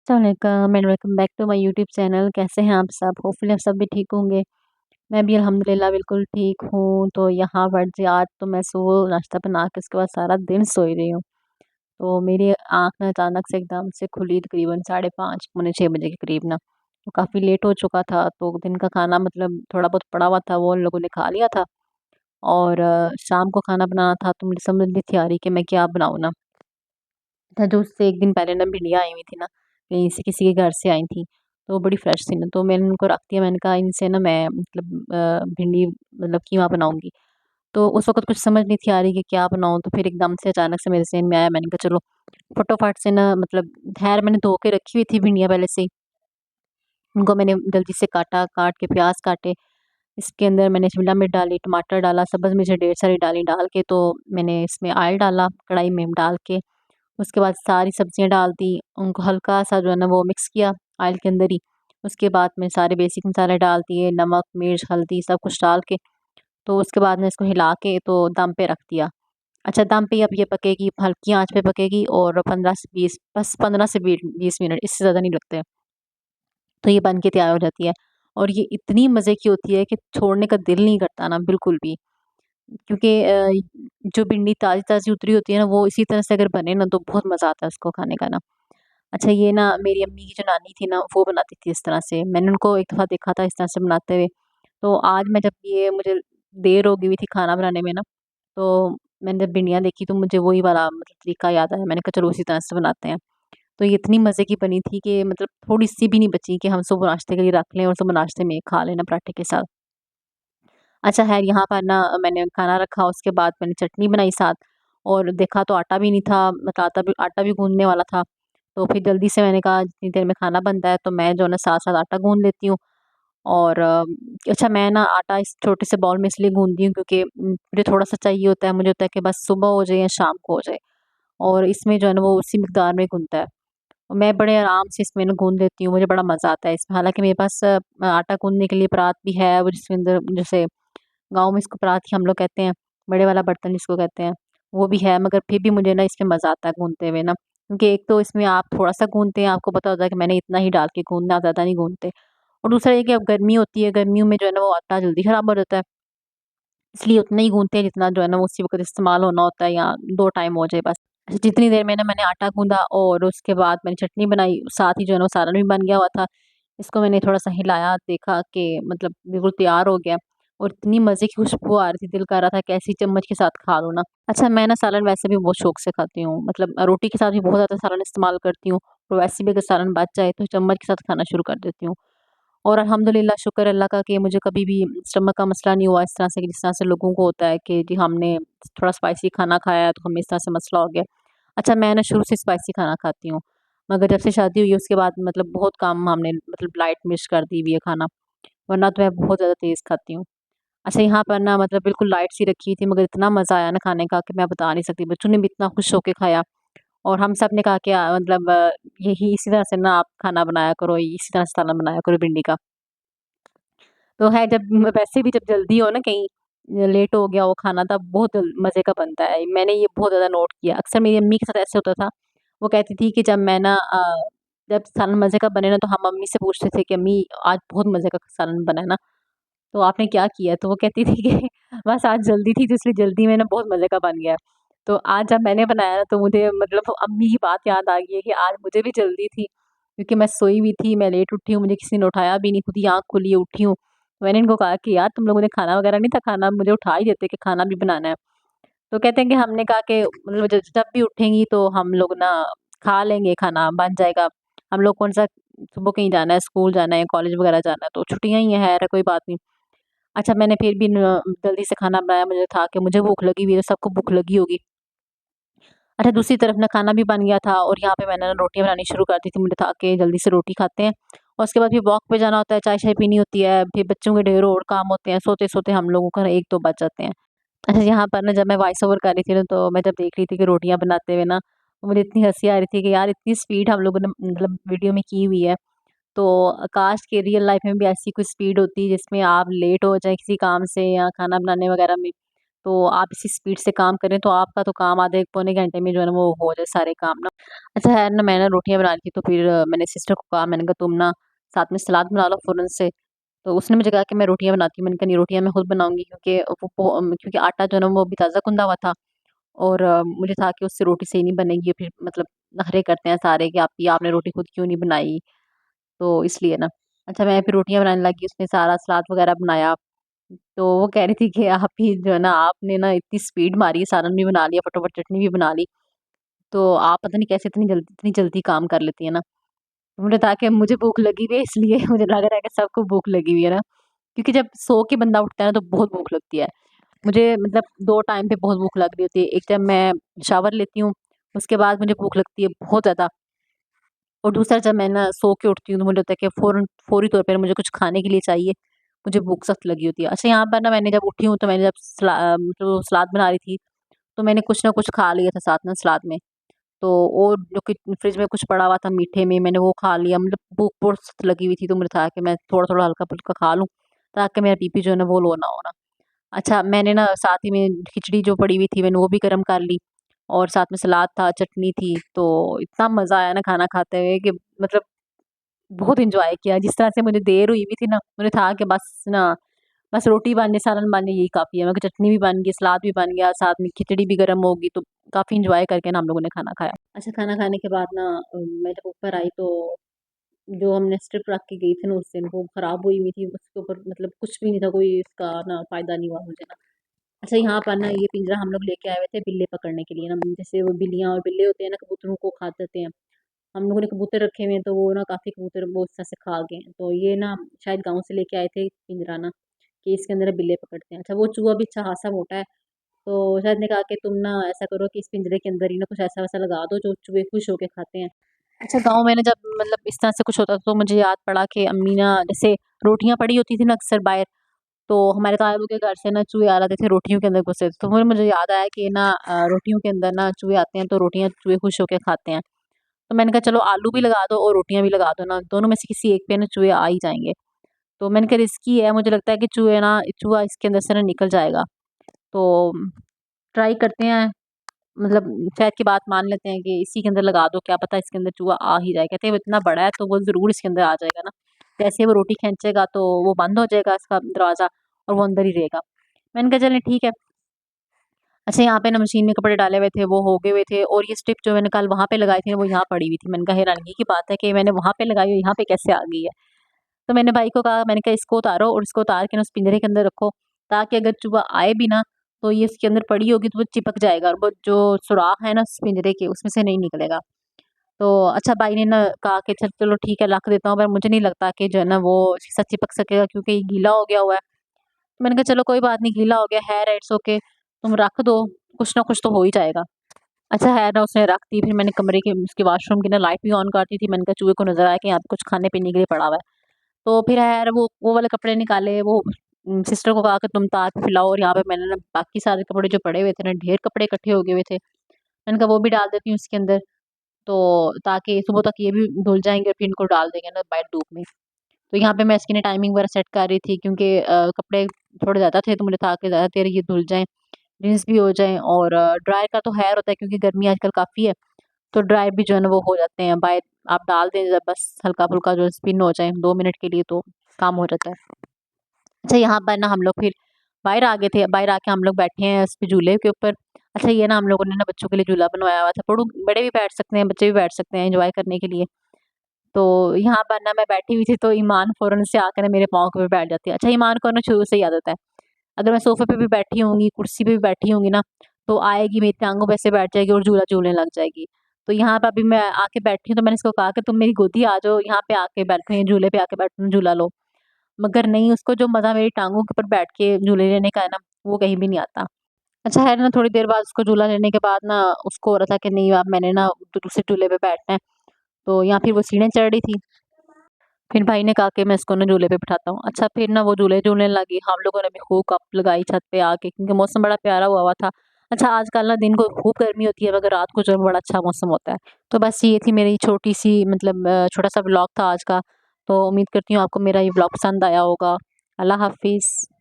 अस्सलामुअलैकुम and welcome back to my YouTube channel. कैसे हैं आप सब? होपफुली आप सब भी ठीक होंगे। मैं भी अल्हम्दुलिल्लाह बिल्कुल ठीक हूँ। तो यहाँ पर जी आज तो मैं सुबह नाश्ता बना के उसके बाद सारा दिन सोई रही हूँ। तो मेरी आँख ना अचानक से एकदम से खुली तकरीबन 5:30 पौने 6 बजे के करीब ना। तो काफ़ी लेट हो चुका था, तो दिन का खाना मतलब थोड़ा बहुत पड़ा हुआ था, वो उन लोगों ने खा लिया था। और शाम को खाना बनाना था, तो मुझे समझ नहीं थी आ रही कि मैं क्या बनाऊँ ना। था जो उससे 1 दिन पहले ना भिंडियाँ आई हुई थी ना, कहीं से किसी के घर से आई थी, तो वो बड़ी फ्रेश थी ना, तो मैंने उनको रख दिया। मैंने कहा इनसे ना मैं मतलब भिंडी मतलब कीमा बनाऊँगी। तो उस वक़्त कुछ समझ नहीं थी आ रही कि क्या बनाऊँ, तो फिर एकदम से अचानक से मेरे ज़हन में आया, मैंने कहा चलो फटाफट से ना मतलब खैर मैंने धो के रखी हुई थी भिंडियाँ पहले से ही, उनको मैंने जल्दी से काटा, काट के प्याज़ काटे, इसके अंदर मैंने शिमला मिर्च डाली, टमाटर डाला, सब्ज़ मिर्च ढेर सारी डाली, डाल के तो मैंने इसमें ऑयल डाला कढ़ाई में डाल के, उसके बाद सारी सब्जियाँ डाल दी, उनको हल्का-सा जो है ना वो मिक्स किया ऑयल के अंदर ही। उसके बाद में सारे बेसिक मसाले डाल दिए, नमक, मिर्च, हल्दी सब कुछ डाल के, तो उसके बाद में इसको हिला के तो दम पे रख दिया। अच्छा दम पे अब ये पकेगी, हल्की आँच पे पकेगी और 15 से 20 बस 15 से 20 मिनट, इससे ज़्यादा नहीं लगते। तो ये बन के तैयार हो जाती है और ये इतनी मज़े की होती है कि छोड़ने का दिल नहीं करता ना बिल्कुल भी। क्योंकि जो भिंडी ताज़ी-ताज़ी उतरी होती है ना, वो इसी तरह से अगर बने ना तो बहुत मज़ा आता है उसको खाने का ना। अच्छा ये ना मेरी अम्मी की जो नानी थी ना, वो बनाती थी इस तरह से। मैंने उनको एक दफ़ा देखा था इस तरह से बनाते हुए। तो आज मैं जब ये मुझे देर हो गई हुई थी खाना बनाने में ना, तो मैंने जब भिंडियाँ देखी तो मुझे वही वाला मतलब तरीका याद आया। मैंने कहा चलो उसी तरह से बनाते हैं। तो ये इतनी मज़े की बनी थी कि मतलब थोड़ी-सी भी नहीं बची कि हम सुबह नाश्ते के लिए रख लें और सुबह नाश्ते में खा लें ना पराठे के साथ। अच्छा ख़ैर यहाँ पर ना मैंने खाना रखा, उसके बाद मैंने चटनी बनाई साथ और देखा तो आटा भी नहीं था, मतलब आटा भी गूँदने वाला था। तो फिर जल्दी से मैंने कहा जितनी देर में खाना बनता है तो मैं जो है ना साथ-साथ आटा गूँध लेती हूँ। और अच्छा मैं ना आटा इस छोटे से बाउल में इसलिए गूँधती हूँ क्योंकि मुझे थोड़ा-सा चाहिए होता है, मुझे होता है कि बस सुबह हो जाए या शाम को हो जाए और इसमें जो है ना वो उसी मिक़दार में गूँधता है। और मैं बड़े आराम से इसमें ना गूँध लेती हूँ, मुझे बड़ा मज़ा आता है इसमें। हालाँकि मेरे पास आटा गूँधने के लिए परात भी है, वो जिसके अंदर जैसे गाँव में इसको परात ही हम लोग कहते हैं, बड़े वाला बर्तन जिसको कहते हैं, वो भी है, मगर फिर भी मुझे ना इसमें मज़ा आता है गूँधते हुए ना। क्योंकि एक तो इसमें आप थोड़ा-सा गूँधते हैं, आपको पता होता है कि मैंने इतना ही डाल के गूँधना, ज़्यादा नहीं गूँधते। और दूसरा ये कि अब गर्मी होती है, गर्मियों में जो है ना वो आटा जल्दी ख़राब हो जाता है, इसलिए उतना ही गूँधते हैं जितना जो है ना वो उसी वक़्त इस्तेमाल होना होता है या 2 टाइम हो जाए बस। अच्छा जितनी देर में ना मैंने आटा गूँधा और उसके बाद मैंने चटनी बनाई, साथ ही जो है ना वो सालन भी बन गया हुआ था। इसको मैंने थोड़ा-सा हिलाया, देखा कि मतलब बिल्कुल तैयार हो गया और इतनी मज़े की खुशबू आ रही थी, दिल कर रहा था कि ऐसे ही चम्मच के साथ खा लूँ ना। अच्छा मैं ना सालन वैसे भी बहुत शौक से खाती हूँ, मतलब रोटी के साथ भी बहुत ज़्यादा सालन इस्तेमाल करती हूँ और वैसे भी अगर सालन बच जाए तो चम्मच के साथ खाना शुरू कर देती हूँ। और अल्हम्दुलिल्लाह शुक्र अल्लाह का कि मुझे कभी भी स्टमक का मसला नहीं हुआ इस तरह से कि जिस तरह से लोगों को होता है कि जी हमने थोड़ा स्पाइसी खाना खाया है तो हमें इस तरह से मसला हो गया। अच्छा मैं ना शुरू से स्पाइसी खाना खाती हूँ, मगर जब से शादी हुई है उसके बाद मतलब बहुत कम हमने मतलब लाइट मिर्च कर दी हुई है खाना, वरना तो मैं बहुत ज़्यादा तेज़ खाती हूँ। अच्छा यहाँ पर ना मतलब बिल्कुल लाइट सी रखी थी मगर इतना मज़ा आया ना खाने का कि मैं बता नहीं सकती। बच्चों ने भी इतना खुश होके खाया और हम सब ने कहा कि मतलब यही इसी तरह से ना आप खाना बनाया करो, इसी तरह से सालन बनाया करो भिंडी का। तो है जब वैसे भी जब जल्दी हो ना कहीं लेट हो गया हो खाना तब बहुत मज़े का बनता है। मैंने ये बहुत ज़्यादा नोट किया। अक्सर मेरी अम्मी के साथ ऐसे होता था, वो कहती थी कि जब मैं ना जब सालन मज़े का बने ना तो हम अम्मी से पूछते थे कि अम्मी आज बहुत मज़े का सालन बना है ना, तो आपने क्या किया है? तो वो कहती थी कि बस आज जल्दी थी तो इसलिए जल्दी में ना बहुत मज़े का बन गया। तो आज जब मैंने बनाया ना तो मुझे मतलब अम्मी की बात याद आ गई है कि आज मुझे भी जल्दी थी, क्योंकि मैं सोई हुई थी, मैं लेट उठी हूँ, मुझे किसी ने उठाया भी नहीं, खुद ही आँख खुली है उठी हूँ। मैंने इनको कहा कि यार तुम लोगों ने खाना वगैरह नहीं था खाना, मुझे उठा ही देते कि खाना भी बनाना है। तो कहते हैं कि हमने कहा कि मतलब जब जब भी उठेंगी तो हम लोग ना खा लेंगे खाना, बन जाएगा। हम लोग कौन-सा सुबह कहीं जाना है, स्कूल जाना है, कॉलेज वगैरह जाना है, तो छुट्टियाँ ही हैं, कोई बात नहीं। अच्छा मैंने फिर भी न जल्दी से खाना बनाया, मुझे था कि मुझे भूख लगी हुई है, सबको भूख लगी होगी। अच्छा दूसरी तरफ ना खाना भी बन गया था और यहाँ पे मैंने ना रोटियाँ बनानी शुरू कर दी थी, मुझे था कि जल्दी से रोटी खाते हैं और उसके बाद फिर वॉक पे जाना होता है, चाय-शाय पीनी होती है, फिर बच्चों के ढेरों और काम होते हैं, सोते-सोते हम लोगों का 1-2 बज जाते हैं। अच्छा यहाँ पर ना जब मैं वॉइस ओवर कर रही थी ना, तो मैं जब देख रही थी कि रोटियाँ बनाते हुए ना, तो मुझे इतनी हँसी आ रही थी कि यार इतनी स्पीड हम लोगों ने मतलब वीडियो में की हुई है। तो काश कि रियल लाइफ़ में भी ऐसी कोई स्पीड होती जिसमें आप लेट हो जाएँ किसी काम से या खाना बनाने वगैरह में, तो आप इसी स्पीड से काम करें तो आपका तो काम आधे पौने घंटे में जो है ना वो हो जाए सारे काम ना। अच्छा है ना, मैंने रोटियाँ बना ली थी तो फिर मैंने सिस्टर को कहा, मैंने कहा तुम ना साथ में सलाद बना लो फ़ौरन से। तो उसने मुझे कहा कि मैं रोटियाँ बनाती हूँ, मैंने कहा नहीं, रोटियाँ मैं खुद बनाऊँगी क्योंकि क्योंकि आटा जो है ना वो अभी ताज़ा गूँधा हुआ था और मुझे था कि उससे रोटी सही नहीं बनेगी, फिर मतलब नखरे करते हैं सारे कि आपने रोटी खुद क्यों नहीं बनाई, तो इसलिए ना। अच्छा मैं फिर रोटियाँ बनाने लगी, उसने सारा सलाद वग़ैरह बनाया। तो वो कह रही थी कि आप ही जो है ना, आपने ना इतनी स्पीड मारी, सालन भी बना लिया, फटाफट चटनी भी बना ली, तो आप पता नहीं कैसे इतनी जल्दी काम कर लेती हैं ना। तो मुझे था कि मुझे भूख लगी हुई है इसलिए मुझे लग रहा है कि सबको भूख लगी हुई है ना, क्योंकि जब सो के बंदा उठता है ना तो बहुत भूख लगती है। मुझे मतलब 2 टाइम पे बहुत भूख लग रही होती है। एक जब मैं शावर लेती हूँ, उसके बाद मुझे भूख लगती है बहुत ज़्यादा, और दूसरा जब मैं ना सो के उठती हूँ तो मुझे लगता है कि फौरी तौर पे मुझे कुछ खाने के लिए चाहिए, मुझे भूख सख्त लगी होती है। अच्छा यहाँ पर ना मैंने जब उठी हूँ तो मैंने जब जो सलाद बना रही थी, तो मैंने कुछ ना कुछ खा लिया था साथ में सलाद में। तो और जो कि फ्रिज में कुछ पड़ा हुआ था मीठे में, मैंने वो खा लिया, मतलब भूख बहुत सख्त लगी हुई थी तो मुझे था कि मैं थोड़ा-थोड़ा हल्का-फुल्का खा लूँ, ताकि मेरा बीपी जो है ना वो लो ना हो ना। अच्छा मैंने ना साथ ही में खिचड़ी जो पड़ी हुई थी मैंने वो भी गरम कर ली, और साथ में सलाद था, चटनी थी, तो इतना मज़ा आया ना खाना खाते हुए कि मतलब बहुत एन्जॉय किया। जिस तरह से मुझे देर हुई हुई थी ना, मुझे था कि बस रोटी बन जाए, सालन बन जाए, यही काफ़ी है। मैं चटनी भी बन गई, सलाद भी बन गया, साथ में खिचड़ी भी गरम होगी, तो काफ़ी एन्जॉय करके ना हम लोगों ने खाना खाया। अच्छा खाना खाने के बाद ना मैं जब ऊपर आई तो जो हमने स्ट्रिप रख के गई थी ना उस दिन, वो खराब हुई हुई थी, उसके ऊपर मतलब कुछ भी नहीं था, कोई इसका ना फ़ायदा नहीं हुआ मुझे ना। अच्छा यहाँ पर ना ये पिंजरा हम लोग लेके आए हुए थे बिल्ली पकड़ने के लिए ना, जैसे वो बिल्लियाँ और बिल्ली होते हैं ना, कबूतरों को खा जाते हैं। हम लोगों ने कबूतर रखे हुए हैं तो वो ना काफ़ी कबूतर वो इस तरह से खा गए हैं। तो ये ना शायद गाँव से लेके आए थे पिंजरा ना, कि इसके अंदर बिल्ली पकड़ते हैं। अच्छा वो चूहा भी अच्छा खासा मोटा है, तो शायद ने कहा कि तुम ना ऐसा करो कि इस पिंजरे के अंदर ही ना कुछ ऐसा वैसा लगा दो जो चूहे खुश होके खाते हैं। अच्छा गाँव में ना जब मतलब इस तरह से कुछ होता था तो मुझे याद पड़ा कि अम्मी ना जैसे रोटियाँ पड़ी होती थी ना अक्सर बाहर, तो हमारे ताऊ के घर से ना चूहे आ जाते थे रोटियों के अंदर घुसे थे। तो फिर मुझे याद आया कि ना रोटियों के अंदर ना चूहे आते हैं तो रोटियाँ चूहे खुश होके खाते हैं। तो मैंने कहा चलो आलू भी लगा दो और रोटियाँ भी लगा दो ना, दोनों में से किसी एक पे ना चूहे आ ही जाएँगे। तो मैंने कहा रिस्की है, मुझे लगता है कि चूहा इसके अंदर से ना निकल जाएगा। तो ट्राई करते हैं, मतलब शायद की बात मान लेते हैं कि इसी के अंदर लगा दो, क्या पता इसके अंदर चूहा आ ही जाए। कहते हैं वो इतना बड़ा है तो वो ज़रूर इसके अंदर आ जाएगा ना। जैसे वो रोटी खींचेगा तो वो बंद हो जाएगा इसका दरवाज़ा और वो अंदर ही रहेगा। मैंने कहा चलें ठीक है। अच्छा यहाँ पे ना मशीन में कपड़े डाले हुए थे, वो हो गए हुए थे, और ये स्ट्रिप जो मैंने कल वहाँ पे लगाई थी ना वो यहाँ पड़ी हुई थी। मैंने कहा हैरानगी की बात है कि मैंने वहाँ पे लगाई और यहाँ पे कैसे आ गई है। तो मैंने भाई को कहा, मैंने कहा इसको उतारो और इसको उतार के ना उस पिंजरे के अंदर रखो, ताकि अगर चूहा आए भी ना तो ये इसके अंदर पड़ी होगी तो वो चिपक जाएगा और वो जो सुराख है ना उस पिंजरे के उसमें से नहीं निकलेगा। तो अच्छा भाई ने ना कहा कि चल चलो ठीक है रख देता हूँ, पर मुझे नहीं लगता कि जो है ना वो इसके साथ चिपक सकेगा क्योंकि ये गीला हो गया हुआ है। तो मैंने कहा चलो कोई बात नहीं, गीला हो गया है, इट्स ओके, तुम रख दो, कुछ ना कुछ तो हो ही जाएगा। अच्छा है ना, उसने रख दी, फिर मैंने कमरे की उसके वॉशरूम की ना लाइट भी ऑन कर दी थी। मैंने कहा चूहे को नज़र आया कि यहाँ पे कुछ खाने-पीने के लिए पड़ा हुआ है। तो फिर है वो वाले कपड़े निकाले, वो सिस्टर को कहा कि तुम तार पे फैलाओ, और यहाँ पे मैंने ना बाकी सारे कपड़े जो पड़े हुए थे ना, ढेर कपड़े इकट्ठे हो गए हुए थे। मैंने कहा वो भी डाल देती हूँ इसके अंदर, तो ताकि सुबह तक ये भी धुल जाएँगे और फिर इनको डाल देंगे ना बाहर धूप में। तो यहाँ पे मैं इसकी ना टाइमिंग वगैरह सेट कर रही थी क्योंकि कपड़े थोड़े ज़्यादा थे तो मुझे था कि ज़्यादा देर ये धुल जाएँ, रिंस भी हो जाएँ, और ड्रायर का तो खैर होता है क्योंकि गर्मी आजकल काफ़ी है, तो ड्रायर भी जो है ना वो हो जाते हैं बाय, आप डाल दें जब बस हल्का-फुल्का जो स्पिन हो जाए 2 मिनट के लिए तो काम हो जाता है। अच्छा यहाँ पर ना हम लोग फिर बाहर आ गए थे, बाहर आके हम लोग बैठे हैं इस पे झूले के ऊपर। अच्छा ये ना हम लोगों ने ना बच्चों के लिए झूला बनवाया हुआ था, बड़े भी बैठ सकते हैं, बच्चे भी बैठ सकते हैं एन्जॉय करने के लिए। तो यहाँ पर ना मैं बैठी हुई थी तो ईमान फ़ौरन से आकर ना मेरे पाँव के ऊपर बैठ जाती है। अच्छा ईमान को ना शुरू से ही आदत है, अगर मैं सोफ़े पे भी बैठी होंगी, कुर्सी पे भी बैठी होंगी ना, तो आएगी मेरी टाँगों पे ऐसे बैठ जाएगी और झूला झूलने लग जाएगी। तो यहाँ पे अभी मैं आके बैठी हूँ तो मैंने इसको कहा कि तुम मेरी गोदी आ जाओ, यहाँ पे आके बैठो, ये झूले पे आके बैठो, झूला लो। मगर नहीं, उसको जो मज़ा मेरी टाँगों के ऊपर बैठ के झूले लेने का है ना, वो कहीं भी नहीं आता। अच्छा है ना, थोड़ी देर बाद उसको झूला लेने के बाद ना उसको हो रहा था कि नहीं अब मैंने ना दूसरे झूले पे बैठना है, तो या फिर वो सीढ़ियाँ चढ़ रही थी। फिर भाई ने कहा कि मैं इसको ना झूले पे बिठाता हूँ। अच्छा फिर ना वो झूले झूलने लगी, हम लोगों ने भी खूब गप लगाई छत पे आके क्योंकि मौसम बड़ा प्यारा हुआ हुआ था। अच्छा आजकल ना दिन को खूब गर्मी होती है मगर रात को जो है बड़ा अच्छा मौसम होता है। तो बस ये थी मेरी छोटी-सी मतलब छोटा-सा व्लॉग था आज का। तो उम्मीद करती हूँ आपको मेरा ये व्लॉग पसंद आया होगा। अल्लाह हाफ़िज़।